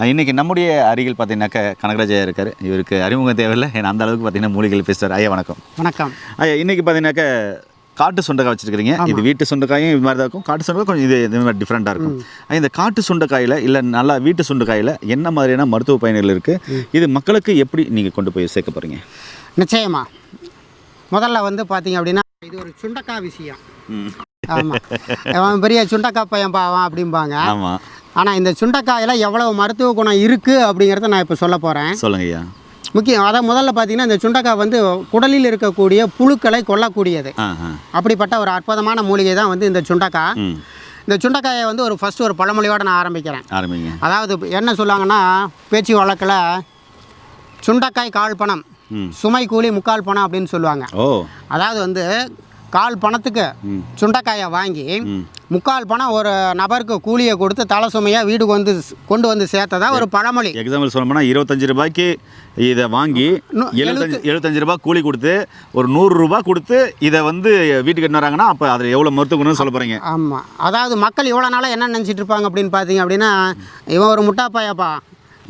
இன்றைக்கி நம்முடைய அருகில் பார்த்தீங்கன்னாக்கா கனகராஜ் ஐயா இருக்கார். இவருக்கு அறிமுகம் தேவையில்லை, ஏன்னா அந்த அளவுக்கு பார்த்தீங்கன்னா மூலிகைகள் பேசுவார். ஐயா வணக்கம். வணக்கம் ஐயா. இன்றைக்கி பார்த்தீங்கன்னாக்கா காட்டு சுண்டைக்காய் வச்சுருக்கிறீங்க. இது வீட்டு சுண்டைக்காயும் இது மாதிரி தான் இருக்கும். காட்டு சுண்டைக்காய் கொஞ்சம் இது மாதிரி டிஃப்ரெண்ட்டாக இருக்கும். இந்த காட்டு சுண்டைக்காயில் இல்லை நல்லா வீட்டு சுண்டைக்காயில் என்ன மாதிரியான மருத்துவ பயன்கள் இருக்குது, இது மக்களுக்கு எப்படி நீங்கள் கொண்டு போய் சேர்க்க போகிறீங்க? நிச்சயமா. முதல்ல வந்து பார்த்தீங்க அப்படின்னா இது ஒரு சுண்டைக்காய் விஷயம். ஆமாம், பெரிய சுண்டைக்காய் பையன் பாவான் அப்படிம்பாங்க. ஆமாம். ஆனால் இந்த சுண்டைக்காயில் எவ்வளவு மருத்துவ குணம் இருக்குது அப்படிங்கிறத நான் இப்போ சொல்ல போகிறேன். சொல்லுங்க ஐயா. முக்கியம் அதான் முதல்ல பார்த்தீங்கன்னா இந்த சுண்டைக்காய் வந்து குடலில் இருக்கக்கூடிய புழுக்களை கொல்லக்கூடியது. அப்படிப்பட்ட ஒரு அற்புதமான மூலிகை தான் வந்து இந்த சுண்டைக்காய். இந்த சுண்டைக்காயை வந்து ஃபஸ்ட்டு ஒரு பழமொழியோடு நான் ஆரம்பிக்கிறேன். அதாவது என்ன சொல்லுவாங்கன்னா, பேச்சு வழக்கில் சுண்டைக்காய் கால் பணம், சுமை கூலி முக்கால் பணம் அப்படின்னு சொல்லுவாங்க. அதாவது வந்து கால் பணத்துக்கு சுண்டைக்காயை வாங்கி முக்கால் பணம் ஒரு நபருக்கு கூலியை கொடுத்து தலை சுமையாக வீட்டுக்கு கொண்டு வந்து சேர்த்ததா ஒரு பழமொழி. எக்ஸாம்பிள் சொல்லணும்னா 25 ரூபாய்க்கு இதை வாங்கி 75 ரூபாய் கூலி கொடுத்து ஒரு 100 ரூபாய் கொடுத்து இதை வந்து வீட்டுக்கு என்ன வராங்கன்னா அப்போ அதில் எவ்வளோ மருத்துவ குணம்னு சொல்ல போகிறீங்க? ஆமாம். அதாவது மக்கள் இவ்வளோ நாளாக என்ன நினச்சிட்டு இருப்பாங்க அப்படின்னு பார்த்தீங்க அப்படின்னா, இவன் ஒரு முட்டாப்பாயாப்பா,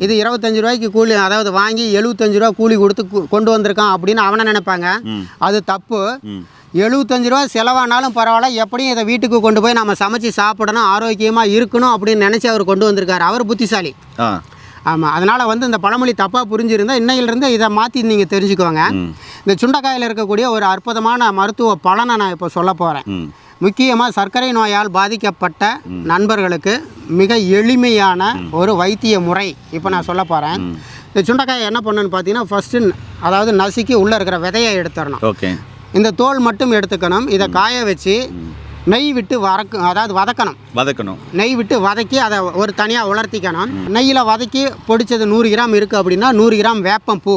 இது 25 ரூபாய்க்கு கூலி, அதாவது வாங்கி 75 ரூபா கூலி கொடுத்து கொண்டு வந்திருக்கான் அப்படின்னு அவனை நினைப்பாங்க. அது தப்பு. 75 ரூபா செலவானாலும் பரவாயில்ல, எப்படியும் இதை வீட்டுக்கு கொண்டு போய் நம்ம சமைச்சு சாப்பிடணும், ஆரோக்கியமாக இருக்கணும் அப்படின்னு நினச்சி அவர் கொண்டு வந்திருக்காரு. அவர் புத்திசாலி. ஆமாம். அதனால் வந்து இந்த பழமொழி தப்பாக புரிஞ்சிருந்தால் இன்னையிலிருந்து இதை மாற்றி நீங்கள் தெரிஞ்சுக்கோங்க. இந்த சுண்டைக்காயில் இருக்கக்கூடிய ஒரு அற்புதமான மருத்துவ பலனை நான் இப்போ சொல்ல போகிறேன். முக்கியமாக சர்க்கரை நோயால் பாதிக்கப்பட்ட நண்பர்களுக்கு மிக எளிமையான ஒரு வைத்திய முறை இப்போ நான் சொல்ல போகிறேன். இந்த சுண்டைக்காயை என்ன பண்ணணுன்னு பார்த்தீங்கன்னா, ஃபஸ்ட்டு அதாவது நசுக்கி உள்ளே இருக்கிற விதையை எடுத்துடணும். இந்த தோல் மட்டும் எடுத்துக்கணும். இதை காய வச்சு நெய் விட்டு வதக்கணும். நெய் விட்டு வதக்கி அதை ஒரு தனியாக உலர்த்திக்கணும். நெய்யில் வதக்கி பொடிச்சது 100 கிராம் இருக்குது அப்படின்னா 100 கிராம் வேப்பம் பூ,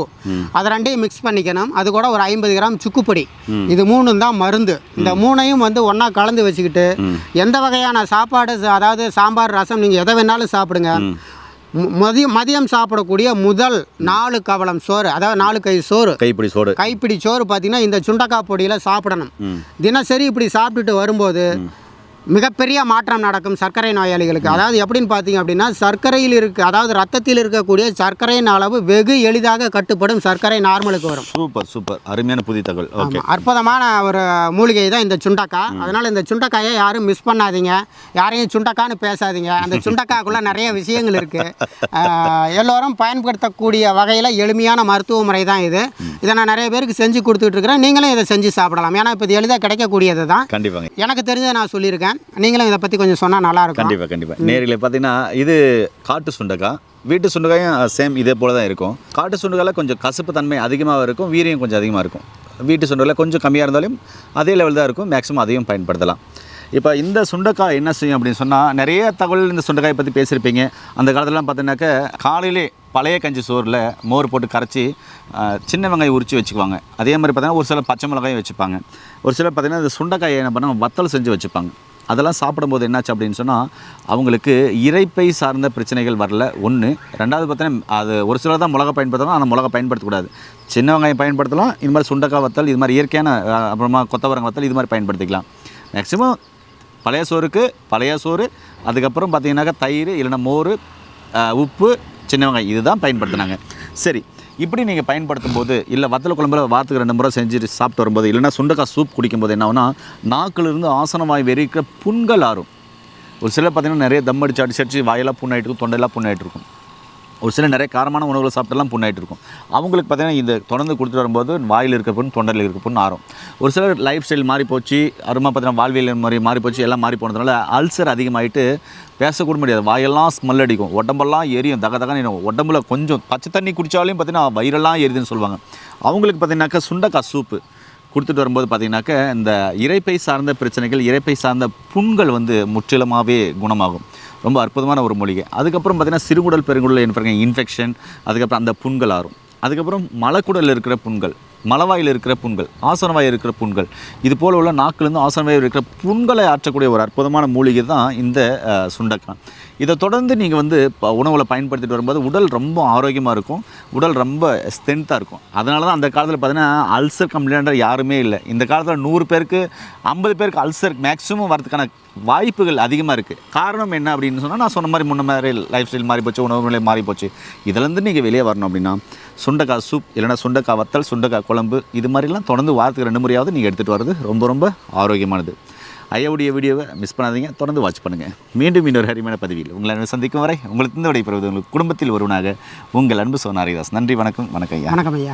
அதை ரெண்டையும் மிக்ஸ் பண்ணிக்கணும். அது கூட ஒரு 50 கிராம் சுக்குப்பொடி. இது 3 தான் மருந்து. இந்த 3ஐயும் வந்து ஒன்றா கலந்து வச்சுக்கிட்டு எந்த வகையான சாப்பாடு, அதாவது சாம்பார், ரசம், நீங்கள் எதை வேணாலும் சாப்பிடுங்க. மதியம் சாப்பிடக்கூடிய முதல் 4 கவளம் சோறு, அதாவது 4 கைப்பிடி சோறு பார்த்தீங்கன்னா இந்த சுண்டைக்காய் பொடியில் சாப்பிடணும். தினசரி இப்படி சாப்பிட்டுட்டு வரும்போது மிகப்பெரிய மாற்றம் நடக்கும் சர்க்கரை நோயாளிகளுக்கு. அதாவது எப்படின்னு பார்த்தீங்க அப்படின்னா, சர்க்கரையில் அதாவது ரத்தத்தில் இருக்கக்கூடிய சர்க்கரையின் அளவு வெகு எளிதாக கட்டுப்படும். சர்க்கரை நார்மலுக்கு வரும். சூப்பர் அருமையான புதிய தகவல். அற்புதமான ஒரு மூலிகை தான் இந்த சுண்டைக்காய். அதனால் இந்த சுண்டைக்காயை யாரும் மிஸ் பண்ணாதீங்க, யாரையும் சுண்டைக்கான்னு பேசாதீங்க. அந்த சுண்டைக்காய்க்குள்ளே நிறைய விஷயங்கள் இருக்குது. எல்லோரும் பயன்படுத்தக்கூடிய வகையில் எளிமையான மருத்துவ முறை தான் இது. இதை நான் நிறைய பேருக்கு செஞ்சு கொடுத்துட்டு இருக்கிறேன். நீங்களும் இதை செஞ்சு சாப்பிடலாம். ஏன்னா இப்போ இது எளிதாக கிடைக்கக்கூடியது தான். கண்டிப்பாக எனக்கு தெரிஞ்சதை நான் சொல்லியிருக்கேன். நீங்களும் இதை பற்றி கொஞ்சம் சொன்னால் நல்லாயிருக்கும். கண்டிப்பாக. நேரில் பார்த்தீங்கன்னா இது காட்டு சுண்டைக்காய், வீட்டு சுண்டைக்காயும் சேம் இதே போல தான் இருக்கும். காட்டு சுண்டைக்காயில் கொஞ்சம் கசப்பு தன்மை அதிகமாக இருக்கும், வீரியம் கொஞ்சம் அதிகமாக இருக்கும். வீட்டு சுண்டைக்காயில் கொஞ்சம் கம்மியாக இருந்தாலும் அதே லெவல் தான் இருக்கும். மேக்ஸிமம் அதையும் பயன்படுத்தலாம். இப்போ இந்த சுண்டைக்காய் என்ன செய்யும் அப்படின்னு சொன்னால், நிறைய தகவல் இந்த சுண்டைக்காயை பற்றி பேசியிருப்பீங்க. அந்த காலத்துலலாம் பார்த்தீங்கன்னாக்கா காலையிலே பழைய கஞ்சி சோறில் மோர் போட்டு கரைச்சி சின்ன வெங்காயம் உரித்து வச்சுக்குவாங்க. அதே மாதிரி பார்த்தீங்கன்னா ஒரு சிலர் பச்சை மிளகாயும் வச்சுப்பாங்க. ஒரு சிலர் பார்த்தீங்கன்னா இந்த சுண்டைக்காயை என்ன பண்ணால் வத்தல் செஞ்சு வச்சுப்பாங்க. அதெல்லாம் சாப்பிடும்போது என்னாச்சு அப்படின்னு சொன்னால், அவங்களுக்கு இரைப்பை சார்ந்த பிரச்சனைகள் வரல. ஒன்று. ரெண்டாவது பார்த்தீங்கன்னா அது ஒரு சிலர் தான் மிளகா பயன்படுத்தலாம், ஆனால் மிளகா பயன்படுத்தக்கூடாது. சின்ன வெங்காயம் பயன்படுத்தலாம். இது மாதிரி சுண்டைக்காய் வத்தல், இது மாதிரி இயற்கையான, அப்புறமா கொத்தவரங்க வத்தல், இது மாதிரி பயன்படுத்திக்கலாம். மேக்ஸிமம் பழைய சோறு, அதுக்கப்புறம் பார்த்தீங்கன்னாக்கா தயிர், இல்லைன்னா மோர், உப்பு, சின்ன வெங்காயம், இதுதான் பயன்படுத்தினாங்க. சரி, இப்படி நீங்கள் பயன்படுத்தும் போது, இல்லை வத்தல் குழம்புல வாரத்துக்கு 2 முறை செஞ்சு சாப்பிட்டு வரும்போது, இல்லைனா சுண்டைக்காய் சூப் குடிக்கும்போது என்ன ஆகுனா, நாக்கிலிருந்து ஆசனவாய் வெறிக்கிற புண்கள் ஆறும். ஒரு சிலர் பார்த்திங்கன்னா நிறைய தம் அடிச்சு வாயெல்லாம் புண்ணாயிட்டு இருக்கும், தொண்டையெல்லாம் புண்ணாயிட்டு இருக்கும். ஒரு சிலர் நிறைய காரமான உணவுகளை சாப்பிட்டெல்லாம் புண்ணாயிட்டு இருக்கும். அவங்களுக்கு பார்த்திங்கன்னா இந்த தொடர்ந்து கொடுத்துட்டு வரும்போது வாயில் இருக்க புண், தொண்டையில் இருக்க புண் ஆறும். ஒரு சிலர் லைஃப் ஸ்டைல் மாறி போச்சு, அருமா பார்த்திங்கன்னா வாழ்வியல் மாறி போச்சு, எல்லாம் மாறி போனதுனால அல்சர் அதிகமாகிட்டு பேசக்கூட முடியாது. வாயெல்லாம் ஸ்மெல் அடிக்கும், உடம்பெல்லாம் எரியும், தகன்னு உடம்புல கொஞ்சம் பச்சை தண்ணி குடித்தாலையும் பார்த்திங்கன்னா வயிறெல்லாம் எரியுதுன்னு சொல்லுவாங்க. அவங்களுக்கு பார்த்திங்கனாக்கா சுண்டைக்காய் சூப்பு கொடுத்துட்டு வரும்போது பார்த்திங்கனாக்கா இந்த இரைப்பை சார்ந்த பிரச்சனைகள், இரைப்பை சார்ந்த புண்கள் வந்து முற்றிலுமாகவே குணமாகும். ரொம்ப அற்புதமான ஒரு மூலிகை. அதுக்கப்புறம் பார்த்திங்கன்னா சிறுகுடல் பெருங்குடல் இன்ஃபெக்ஷன், அதுக்கப்புறம் அந்த புண்கள் ஆறும். அதுக்கப்புறம் மலக்குடலில் இருக்கிற புண்கள், மலவாயில் இருக்கிற புண்கள், ஆசனவாயில் இருக்கிற புண்கள், இது போல் உள்ள நாக்கிலிருந்து ஆசனவாயில் இருக்கிற புண்களை ஆற்றக்கூடிய ஒரு அற்புதமான மூலிகை தான் இந்த சுண்டைக்காய். இதை தொடர்ந்து நீங்கள் வந்து உணவில் பயன்படுத்திட்டு வரும்போது உடல் ரொம்ப ஆரோக்கியமாக இருக்கும், உடல் ரொம்ப ஸ்ட்ரென்த்தாக இருக்கும். அதனால தான் அந்த காலத்தில் பார்த்தீங்கன்னா அல்சர் கம்ப்ளைண்டர் யாருமே இல்லை. இந்த காலத்தில் 100 பேருக்கு 50 பேருக்கு அல்சர் மேக்ஸிமம் வரதுக்கான வாய்ப்புகள் அதிகமாக இருக்குது. காரணம் என்ன அப்படின்னு சொன்னால், நான் சொன்ன மாதிரி முன்ன மாதிரி லைஃப் ஸ்டைல் மாறி போச்சு, உணவு நிலை மாறி போச்சு. இதிலேருந்து நீங்கள் வெளியே வரணும் அப்படின்னா சுண்டைக்காய் சூப் இல்லைனா சுண்டைக்காய் வத்தல், சுண்டைக்காய் குழம்பு இது மாதிரிலாம் தொடர்ந்து வாரத்துக்கு 2 முறையாவது நீங்கள் எடுத்துகிட்டு வர்றது ரொம்ப ரொம்ப ஆரோக்கியமானது. ஐயாவுடைய வீடியோவை மிஸ் பண்ணாதீங்க, தொடர்ந்து வாட்ச் பண்ணுங்கள். மீண்டும் இன்னொரு அருமையான பதிவில் உங்களை சந்திக்கும் வரை உங்களுக்கு இந்த விடைபெறுவது உங்களுக்கு குடும்பத்தில் ஒருவனாக உங்கள் அன்பு சோனாரிதாஸ். நன்றி, வணக்கம். வணக்கம் ஐயா. வணக்கம் ஐயா.